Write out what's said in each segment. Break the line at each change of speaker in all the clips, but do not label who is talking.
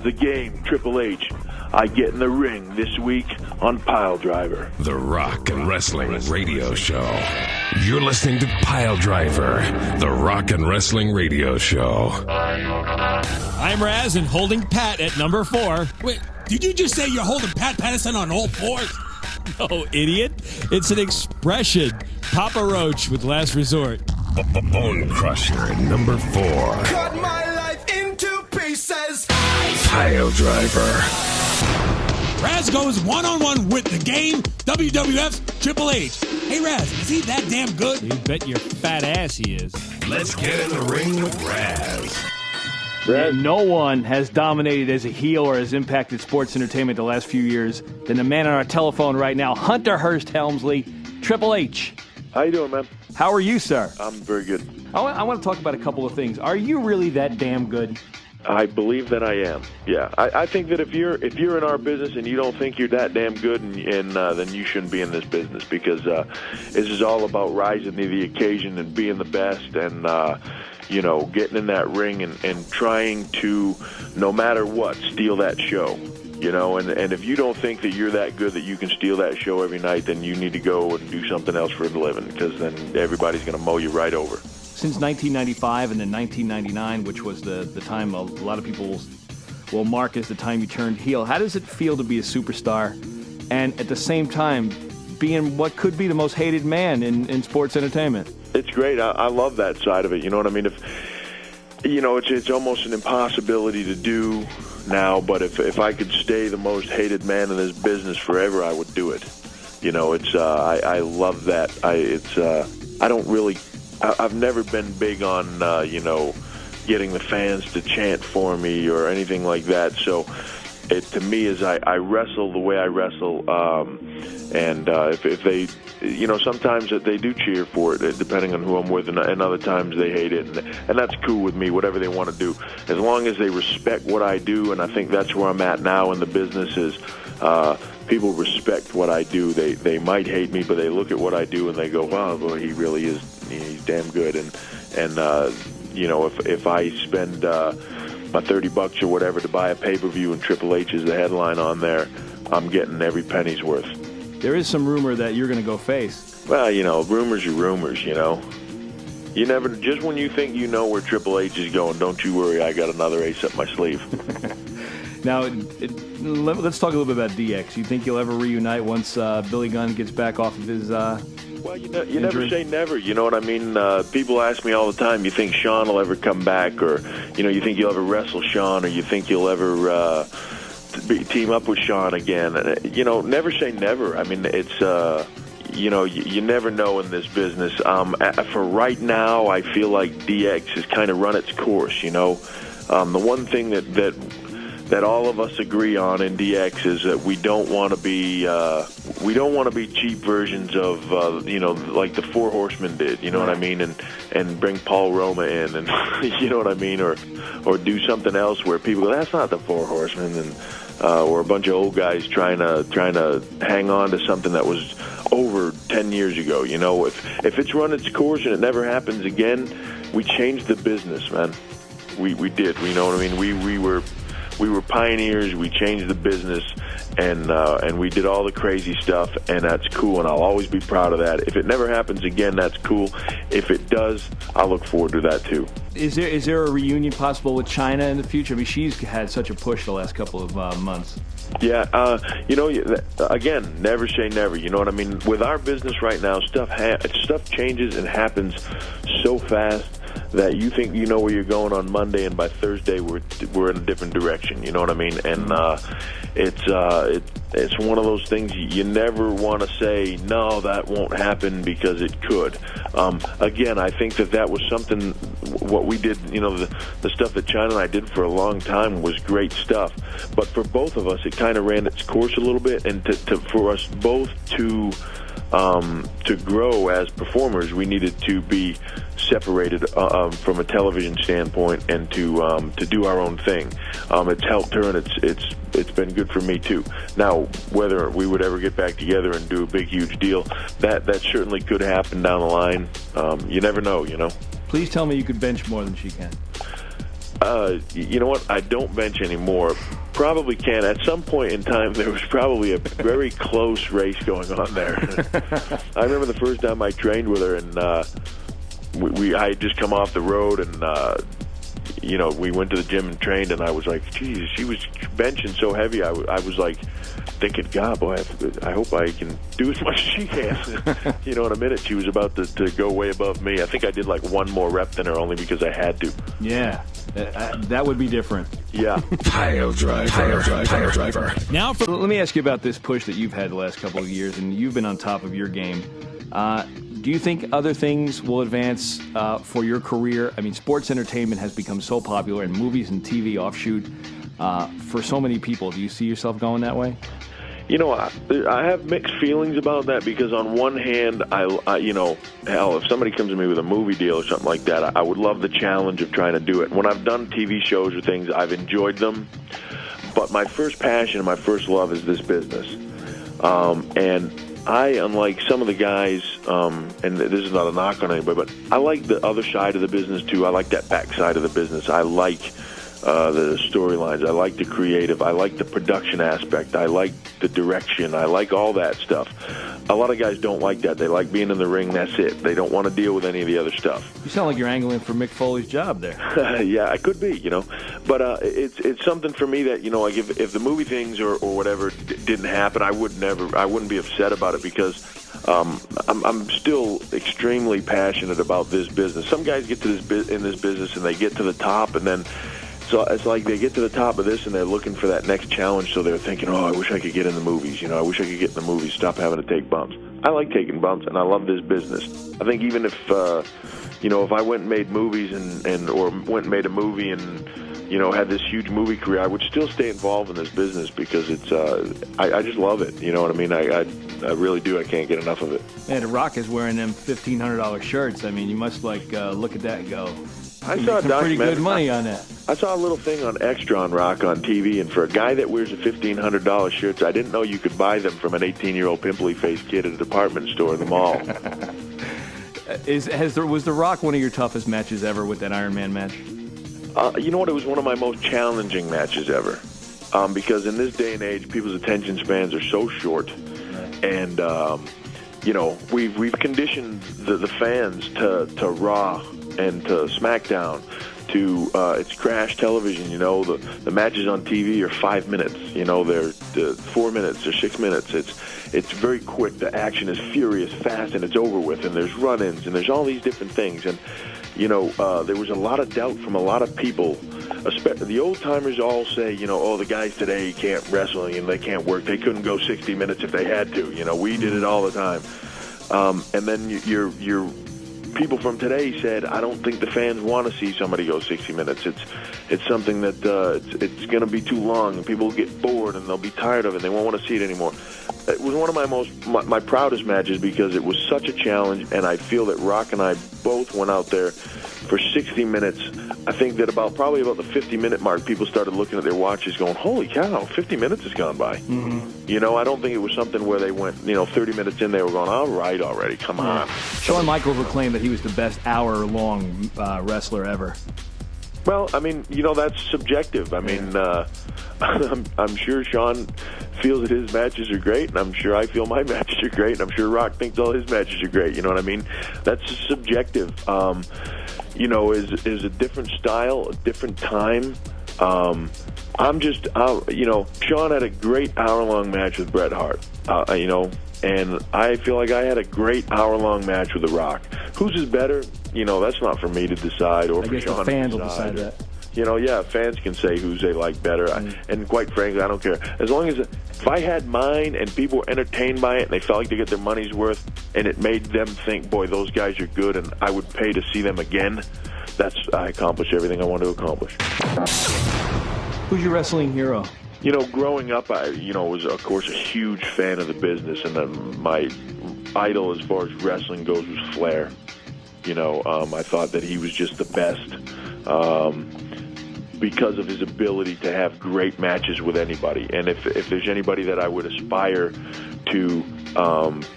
the game, Triple H. I get in the ring this week on Piledriver.
The Rock and Wrestling Radio Show. You're listening to Piledriver, the Rock and Wrestling Radio Show.
I'm Raz and holding Pat at number 4.
Wait, did you just say you're holding Pat Patterson on all fours?
No, idiot. It's an expression. Papa Roach with Last Resort.
Bone Crusher at number 4.
Cut my life into pieces.
Piledriver.
Raz goes one-on-one with the game, WWF Triple H. Hey, Raz, is he that damn good?
You bet your fat ass he is.
Let's get in the ring with Raz.
No one has dominated as a heel or has impacted sports entertainment the last few years than the man on our telephone right now, Hunter Hearst Helmsley, Triple H.
How you doing, man?
How are you, sir?
I'm very good.
I want to talk about a couple of things. Are you really that damn good?
I believe that I am. Yeah, I think that if you're in our business and you don't think you're that damn good, and then you shouldn't be in this business, because this is all about rising to the occasion and being the best, and getting in that ring and trying to, no matter what, steal that show. And if you don't think that you're that good that you can steal that show every night, then you need to go and do something else for a living, because then everybody's going to mow you right over.
Since 1995 and then 1999, which was the time a lot of people will mark as the time you turned heel, how does it feel to be a superstar and at the same time being what could be the most hated man in sports entertainment?
It's great. I love that side of it. You know what I mean? It's almost an impossibility to do now, but if I could stay the most hated man in this business forever, I would do it. I love that. I've never been big on, getting the fans to chant for me or anything like that. So it, to me, is I wrestle the way I wrestle. If they, sometimes they do cheer for it, depending on who I'm with, and other times they hate it. And that's cool with me, whatever they want to do. As long as they respect what I do, and I think that's where I'm at now in the business is, people respect what I do. They might hate me, but they look at what I do and they go, wow, boy, he really is, he's damn good. And if I spend my $30 or whatever to buy a pay-per-view and Triple H is the headline on there, I'm getting every penny's worth.
There is some rumor that you're going to go face.
Well, rumors are rumors, You never, just when you think you know where Triple H is going, don't you worry, I got another ace up my sleeve.
Now, let's talk a little bit about DX. You think you'll ever reunite once Billy Gunn gets back off of his
Well, you never say never. You know what I mean? People ask me all the time, you think Shawn will ever come back? Or, you think you'll ever wrestle Shawn? Or you think you'll ever team up with Shawn again? Never say never. I mean, it's... you never know in this business. For right now, I feel like DX has kind of run its course, The one thing that all of us agree on in DX is that we don't want to be cheap versions of like the Four Horsemen did, what I mean, and bring Paul Roma in, and you know what I mean, or do something else where people go, that's not the Four Horsemen, and or a bunch of old guys trying to hang on to something that was over 10 years ago. If it's run its course and it never happens again, we changed the business, man. We did. You know what I mean? We were pioneers. We changed the business, and we did all the crazy stuff, and that's cool, and I'll always be proud of that. If it never happens again, that's cool. If it does, I'll look forward to that too.
Is there a reunion possible with Chyna in the future? I mean, she's had such a push the last couple of months.
Yeah, again, never say never. You know what I mean? With our business right now, stuff changes and happens so fast that you think you know where you're going on Monday, and by Thursday we're in a different direction. You know what I mean? And it's one of those things you never want to say no, that won't happen, because it could. Again, I think that was something. What we did, the stuff that Chyna and I did for a long time was great stuff. But for both of us, it kind of ran its course a little bit, and for us both to grow as performers, we needed to be separated from a television standpoint, and to do our own thing. It's helped her, and it's been good for me too. Now, whether we would ever get back together and do a big, huge deal, that certainly could happen down the line. You never know,
Please tell me you could bench more than she can.
You know what? I don't bench anymore. Probably can. At some point in time, there was probably a very close race going on there. I remember the first time I trained with her, and I had just come off the road, and we went to the gym and trained, and I was like, geez, she was benching so heavy. I was like thinking, God, boy, I hope I can do as much as she can. In a minute, she was about to go way above me. I think I did like one more rep than her, only because I had to.
Yeah, that would be different.
Yeah.
Piledriver.
Now,
Let me ask you about this push that you've had the last couple of years, and you've been on top of your game. Do you think other things will advance for your career? I mean, sports entertainment has become so popular, and movies and TV offshoot for so many people. Do you see yourself going that way?
I have mixed feelings about that, because on one hand, hell, if somebody comes to me with a movie deal or something like that, I would love the challenge of trying to do it. When I've done TV shows or things, I've enjoyed them. But my first passion and my first love is this business. And I, unlike some of the guys, and this is not a knock on anybody, but I like the other side of the business too. I like that back side of the business. I like the storylines. I like the creative. I like the production aspect. I like the direction. I like all that stuff. A lot of guys don't like that. They like being in the ring. That's it. They don't want to deal with any of the other stuff.
You sound like you're angling for Mick Foley's job there.
Yeah, I could be, But it's something for me that, like if the movie things or whatever didn't happen, I wouldn't be upset about it, because I'm still extremely passionate about this business. Some guys get to in this business and they get to the top, and then so it's like they get to the top of this and they're looking for that next challenge, so they're thinking, I wish I could get in the movies. I wish I could get in the movies, stop having to take bumps. I like taking bumps, and I love this business. I think even if, if I went and made movies or went and made a movie and, had this huge movie career, I would still stay involved in this business, because it's, I just love it. You know what I mean? I really do. I can't get enough of it.
Man, The Rock is wearing them $1,500 shirts. I mean, you must look at that and go,
I saw a
pretty good money on that.
I saw a little thing on Extra on Rock on TV, and for a guy that wears a $1,500 shirts, I didn't know you could buy them from an 18-year-old pimply-faced kid at a department store in the mall.
Was The Rock one of your toughest matches ever with that Iron Man match?
You know what? It was one of my most challenging matches ever, because in this day and age, people's attention spans are so short, and we've conditioned the fans to Raw and to SmackDown, to it's crash television. The matches on TV are 5 minutes. They're 4 minutes or 6 minutes. It's very quick. The action is furious, fast, and it's over with. And there's run-ins, and there's all these different things. And there was a lot of doubt from a lot of people. The old-timers all say, the guys today can't wrestle and they can't work. They couldn't go 60 minutes if they had to. We did it all the time. And then your people from today said, I don't think the fans want to see somebody go 60 minutes. It's something that it's going to be too long, and people will get bored and they'll be tired of it and they won't want to see it anymore. It was one of my proudest matches, because it was such a challenge, and I feel that Rock and I both went out there for 60 minutes. I think that probably about the 50-minute mark, people started looking at their watches going, holy cow, 50 minutes has gone by. Mm-hmm. I don't think it was something where they went, 30 minutes in, they were going, all right already, come on.
Shawn Michaels would claim that he was the best hour-long wrestler ever.
Well, I mean, that's subjective. I mean, I'm sure Shawn feels that his matches are great, and I'm sure I feel my matches are great, and I'm sure Rock thinks all his matches are great. You know what I mean? That's subjective. Is a different style, a different time. Shawn had a great hour-long match with Bret Hart, and I feel like I had a great hour-long match with The Rock. Whose is better? That's not for me to decide, or for Shawn to decide.
The fans will decide that.
Fans can say whose they like better, and quite frankly, I don't care. As long as if I had mine and people were entertained by it and they felt like they get their money's worth, and it made them think, boy, those guys are good, and I would pay to see them again, I accomplished everything I wanted to accomplish.
Who's your wrestling hero?
Growing up, I was, of course, a huge fan of the business, and then my idol as far as wrestling goes was Flair. I thought that he was just the best. because of his ability to have great matches with anybody. And if there's anybody that I would aspire to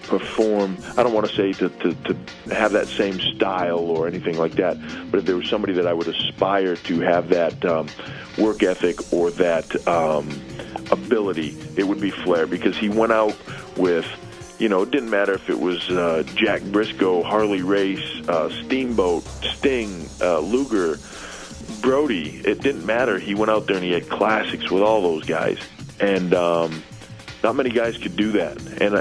perform, I don't want to say to have that same style or anything like that, but if there was somebody that I would aspire to have that work ethic or that ability, it would be Flair, because he went out with, it didn't matter if it was Jack Briscoe, Harley Race, Steamboat, Sting, Luger, Brody. It didn't matter. He went out there and he had classics with all those guys, and not many guys could do that. And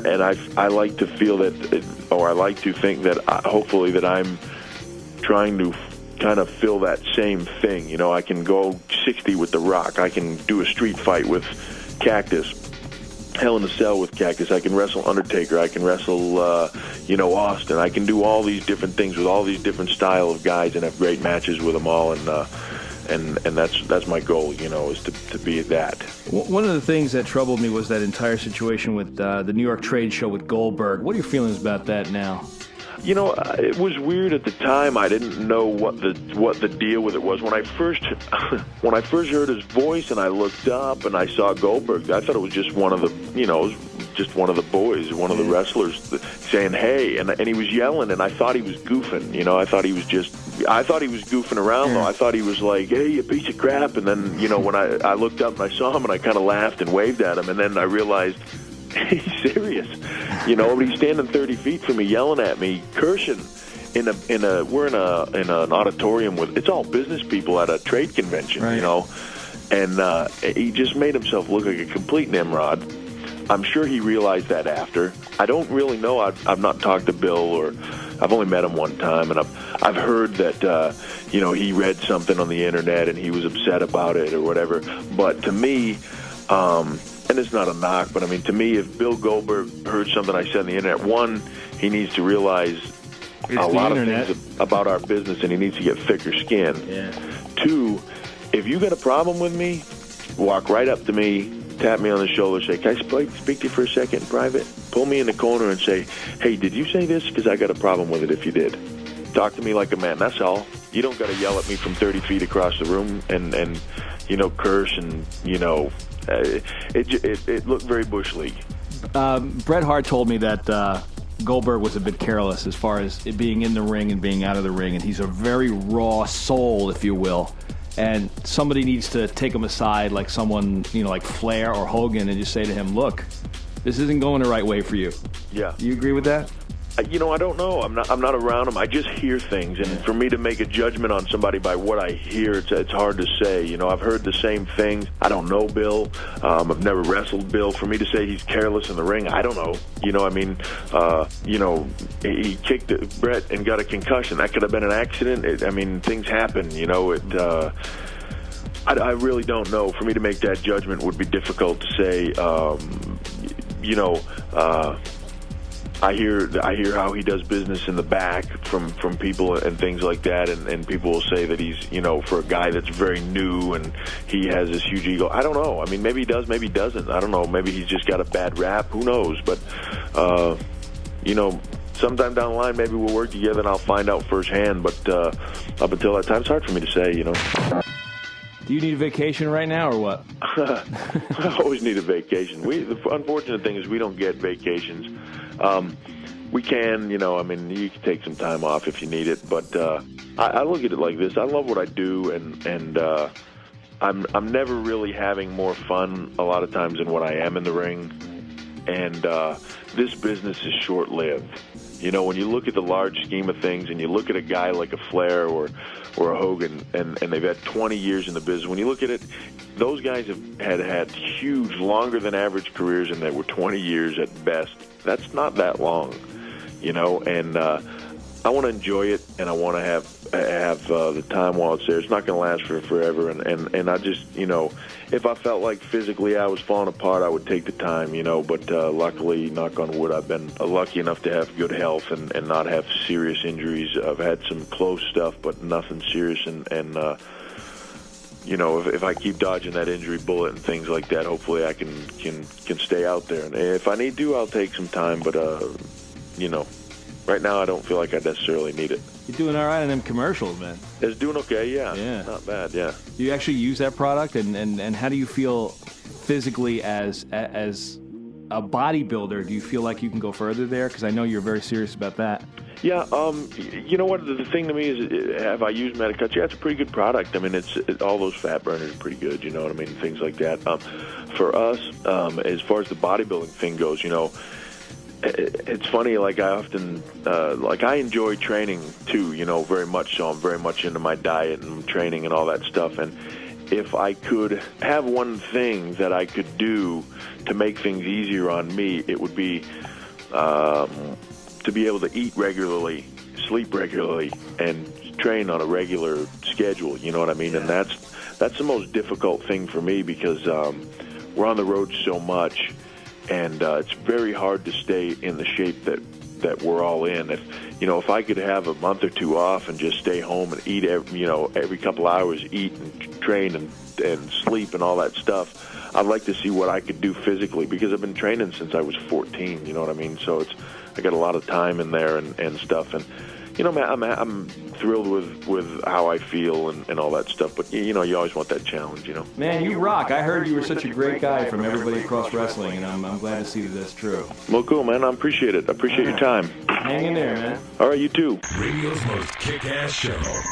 I like to feel that, or I like to think that hopefully that I'm trying to kind of fill that same thing. I can go 60 with The Rock. I can do a street fight with Cactus. Hell in a Cell with Cactus. I can wrestle Undertaker. I can wrestle, Austin. I can do all these different things with all these different style of guys and have great matches with them all. And that's my goal, is to be that.
One of the things that troubled me was that entire situation with the New York trade show with Goldberg. What are your feelings about that now?
It was weird at the time. I didn't know what the deal with it was. When I first heard his voice and I looked up and I saw Goldberg, I thought it was just one of the boys, one of the wrestlers saying hey, and he was yelling, and I thought he was goofing. I thought he was goofing around though. I thought he was like, hey, you piece of crap. And then when I looked up and I saw him and I kind of laughed and waved at him, and then I realized he's serious. But he's standing 30 feet from me, yelling at me, cursing. We're in an auditorium with, it's all business people at a trade convention,
right.
And he just made himself look like a complete Nimrod. I'm sure he realized that after. I don't really know. I've not talked to Bill, or I've only met him one time, and I've heard that he read something on the internet and he was upset about it or whatever. But to me, and it's not a knock, but I mean, to me, if Bill Goldberg heard something I said on the internet, one, he needs to realize a lot of things about our business, and he needs to get thicker skin.
Yeah.
Two, if you got a problem with me, walk right up to me, tap me on the shoulder, say, can I speak to you for a second in private? Pull me in the corner and say, hey, did you say this? Because I got a problem with it if you did. Talk to me like a man, that's all. You don't got to yell at me from 30 feet across the room and curse and, it looked very Bush League.
Bret Hart told me that Goldberg was a bit careless as far as it being in the ring and being out of the ring, and he's a very raw soul, if you will. And somebody needs to take him aside, like someone, like Flair or Hogan, and just say to him, look, this isn't going the right way for you.
Yeah.
Do you agree with that?
I don't know. I'm not around them. I just hear things, and for me to make a judgment on somebody by what I hear, it's hard to say. I've heard the same things. I don't know Bill. I've never wrestled Bill. For me to say he's careless in the ring, I don't know. He kicked Brett and got a concussion. That could have been an accident. Things happen. I really don't know. For me to make that judgment would be difficult to say. I hear how he does business in the back from people and things like that, and people will say that he's, for a guy that's very new and he has this huge ego. I don't know. Maybe he does, maybe he doesn't. I don't know. Maybe he's just got a bad rap. Who knows? But, sometime down the line, maybe we'll work together and I'll find out firsthand. But up until that time, it's hard for me to say,
Do you need a vacation right now or what?
I always need a vacation. The unfortunate thing is we don't get vacations. We can, you can take some time off if you need it, but I look at it like this. I love what I do, and I'm never really having more fun a lot of times than what I am in the ring, and this business is short-lived. When you look at the large scheme of things and you look at a guy like a Flair or a Hogan, and they've had 20 years in the business, when you look at it, those guys have had huge, longer than average careers, and they were 20 years at best. That's not that long, and I want to enjoy it, and I want to have the time while it's there. It's not going to last for forever, and I just, if I felt like physically I was falling apart, I would take the time, but luckily, knock on wood, I've been lucky enough to have good health and not have serious injuries. I've had some close stuff, but nothing serious, and if I keep dodging that injury bullet and things like that, hopefully I can stay out there. And if I need to, I'll take some time, but, right now I don't feel like I necessarily need it.
You're doing all right on them commercials, man.
It's doing okay, yeah.
Yeah.
Not bad, yeah.
Do you actually use that product, and how do you feel physically as a bodybuilder? Do you feel like you can go further there? Because I know you're very serious about that.
Yeah, you know what? The thing to me is, have I used Medicut? Yeah, it's a pretty good product. I mean, all those fat burners are pretty good, you know what I mean? Things like that. For us, as far as the bodybuilding thing goes, you know, it's funny, like I often, I enjoy training too, you know, very much so. I'm very much into my diet and training and all that stuff. And if I could have one thing that I could do to make things easier on me, it would be to be able to eat regularly, sleep regularly, and train on a regular schedule, you know what I mean? And that's the most difficult thing for me because we're on the road so much, and it's very hard to stay in the shape that we're all in. If I could have a month or two off and just stay home and eat every couple hours, eat and train and sleep and all that stuff, I'd like to see what I could do physically, because I've been training since I was 14, you know what I mean? So I got a lot of time in there and stuff, and you know, man, I'm thrilled with how I feel and all that stuff. But you know, you always want that challenge, you know.
Man, you rock. I heard you were such a great guy from everybody across wrestling, and I'm glad to see that that's true.
Well, cool, man. I appreciate it. I appreciate your time.
Hang in there, man.
All right, you too.
Radio's most kick-ass show.